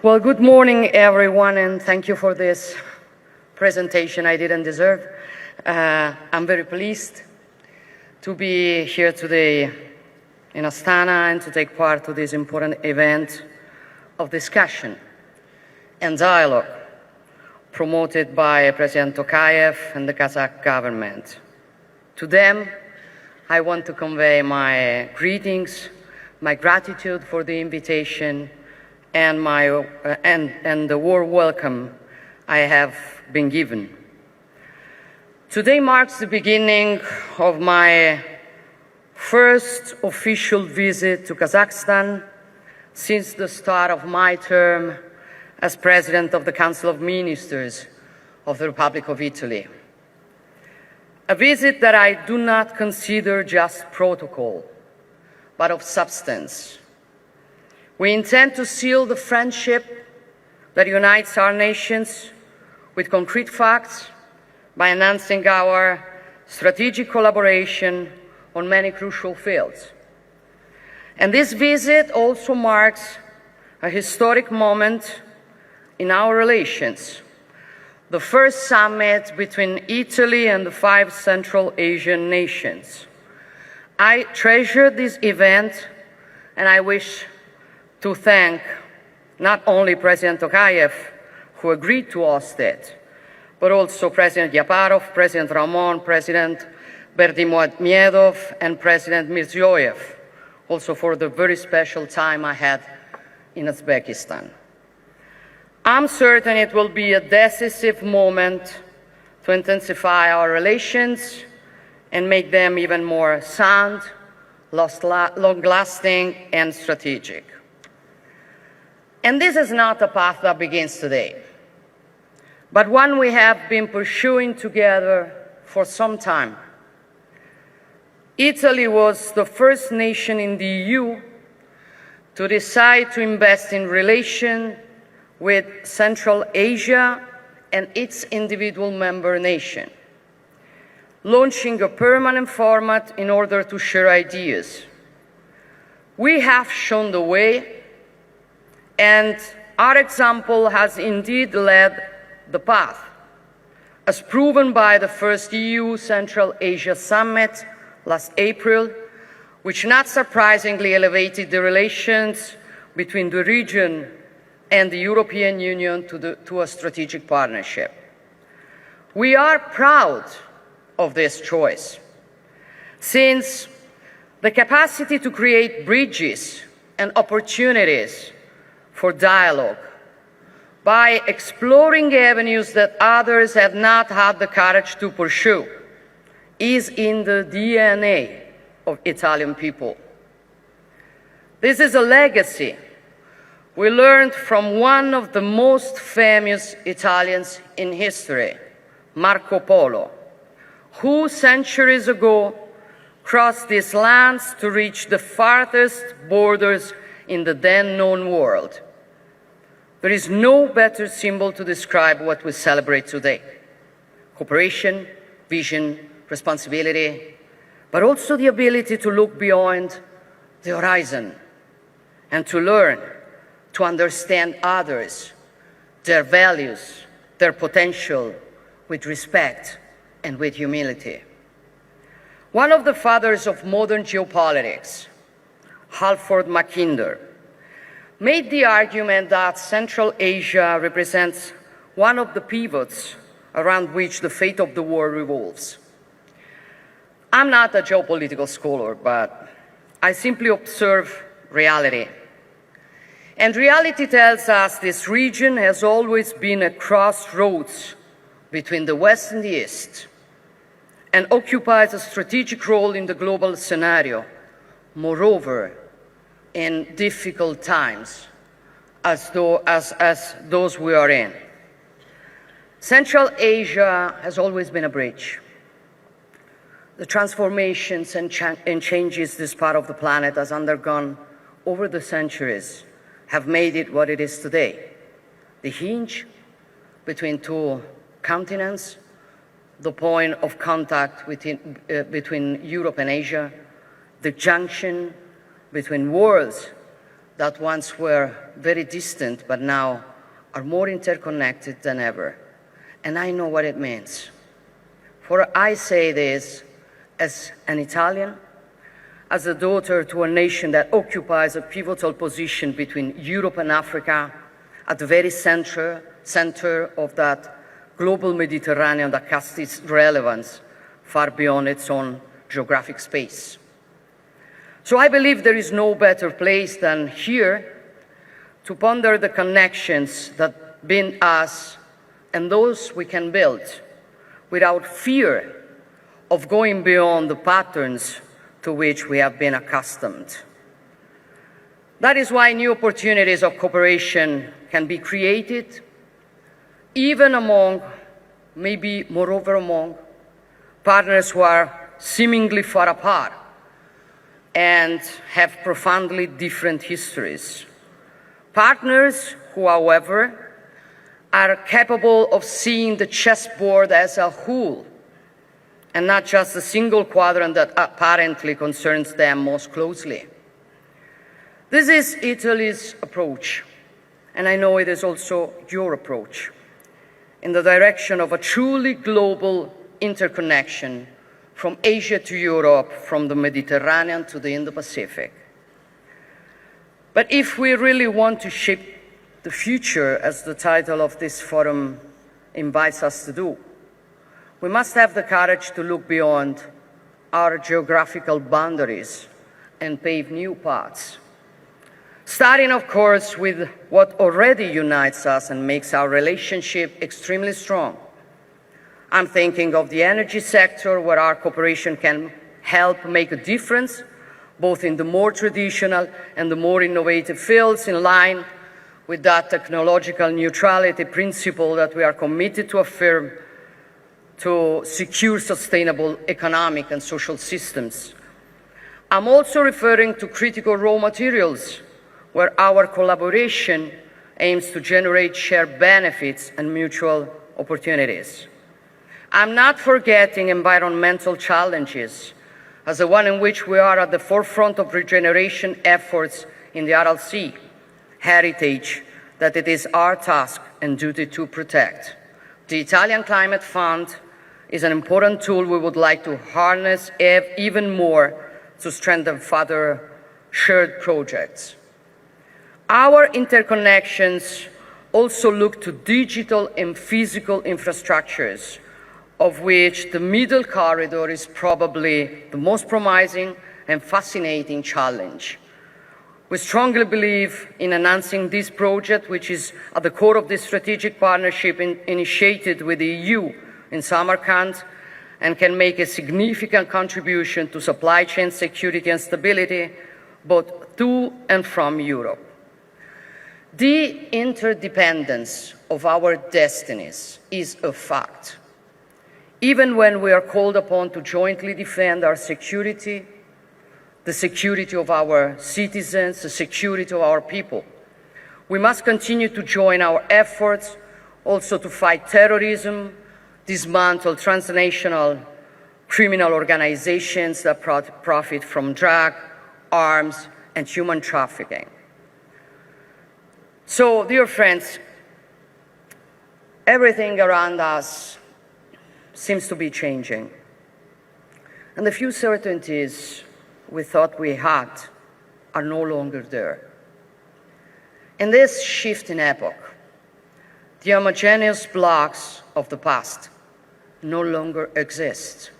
Well, good morning, everyone, and thank you for this presentation I didn't deserve. I'm very pleased to be here today in Astana and to take part to this important event of discussion and dialogue promoted by President Tokayev and the Kazakh government. To them, I want to convey my greetings, my gratitude for the invitation, and the warm welcome I have been given. Today marks the beginning of my first official visit to Kazakhstan since the start of my term as President of the Council of Ministers of the Republic of Italy. A visit that I do not consider just protocol, but of substance. We intend to seal the friendship that unites our nations with concrete facts by enhancing our strategic collaboration on many crucial fields. And this visit also marks a historic moment in our relations, the first summit between Italy and the 5 Central Asian nations. I treasure this event, and I wish to thank not only President Tokayev, who agreed to host it, but also President Yaparov, President Ramon, President Berdimuhamedov, and President Mirziyoyev, also for the very special time I had in Uzbekistan. I'm certain it will be a decisive moment to intensify our relations and make them even more sound, long-lasting, and strategic. And this is not a path that begins today, but one we have been pursuing together for some time. Italy was the first nation in the EU to decide to invest in relation with Central Asia and its individual member nation, launching a permanent format in order to share ideas. We have shown the way, and our example has indeed led the path, as proven by the first EU Central Asia Summit last April, which not surprisingly elevated the relations between the region and the European Union to a strategic partnership. We are proud of this choice, since the capacity to create bridges and opportunities for dialogue by exploring avenues that others have not had the courage to pursue is in the DNA of Italian people. This is a legacy we learned from one of the most famous Italians in history, Marco Polo, who centuries ago crossed these lands to reach the farthest borders in the then known world. There is no better symbol to describe what we celebrate today: cooperation, vision, responsibility, but also the ability to look beyond the horizon and to learn, to understand others, their values, their potential, with respect and with humility. One of the fathers of modern geopolitics, Halford Mackinder, made the argument that Central Asia represents one of the pivots around which the fate of the world revolves. I'm not a geopolitical scholar, but I simply observe reality. And reality tells us this region has always been a crossroads between the West and the East, and occupies a strategic role in the global scenario. Moreover, in difficult times as those we are in. Central Asia has always been a bridge. The transformations and changes this part of the planet has undergone over the centuries have made it what it is today. The hinge between 2 continents, the point of contact between Europe and Asia, the junction between worlds that once were very distant but now are more interconnected than ever. And I know what it means. For I say this as an Italian, as a daughter to a nation that occupies a pivotal position between Europe and Africa, at the very center of that global Mediterranean that casts its relevance far beyond its own geographic space. So I believe there is no better place than here to ponder the connections that bind us and those we can build without fear of going beyond the patterns to which we have been accustomed. That is why new opportunities of cooperation can be created, even among, maybe moreover among, partners who are seemingly far apart and have profoundly different histories. Partners who, however, are capable of seeing the chessboard as a whole and not just a single quadrant that apparently concerns them most closely. This is Italy's approach, and I know it is also your approach, in the direction of a truly global interconnection from Asia to Europe, from the Mediterranean to the Indo-Pacific. But if we really want to shape the future, as the title of this forum invites us to do, we must have the courage to look beyond our geographical boundaries and pave new paths. Starting, of course, with what already unites us and makes our relationship extremely strong. I'm thinking of the energy sector, where our cooperation can help make a difference, both in the more traditional and the more innovative fields, in line with that technological neutrality principle that we are committed to affirm to secure sustainable economic and social systems. I'm also referring to critical raw materials, where our collaboration aims to generate shared benefits and mutual opportunities. I'm not forgetting environmental challenges, as the one in which we are at the forefront of regeneration efforts in the Aral Sea, heritage that it is our task and duty to protect. The Italian Climate Fund is an important tool we would like to harness even more to strengthen further shared projects. Our interconnections also look to digital and physical infrastructures, of which the middle corridor is probably the most promising and fascinating challenge. We strongly believe in enhancing this project, which is at the core of the strategic partnership initiated with the EU in Samarkand, and can make a significant contribution to supply chain security and stability, both to and from Europe. The interdependence of our destinies is a fact. Even when we are called upon to jointly defend our security, the security of our citizens, the security of our people, we must continue to join our efforts also to fight terrorism, dismantle transnational criminal organizations that profit from drug, arms, and human trafficking. So, dear friends, everything around us seems to be changing, and the few certainties we thought we had are no longer there. In this shifting epoch, the homogeneous blocks of the past no longer exist,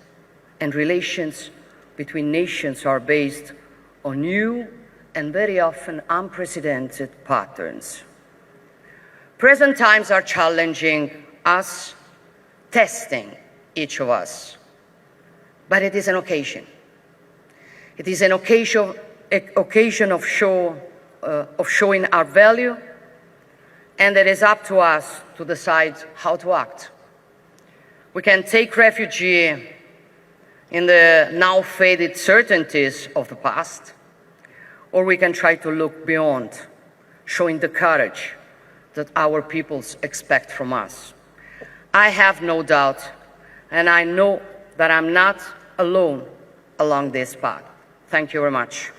and relations between nations are based on new and very often unprecedented patterns. Present times are challenging us, testing each of us, but it is an occasion. It is an occasion of showing our value, and it is up to us to decide how to act. We can take refuge in the now faded certainties of the past, or we can try to look beyond, showing the courage that our peoples expect from us. I have no doubt, and I know that I'm not alone along this path. Thank you very much.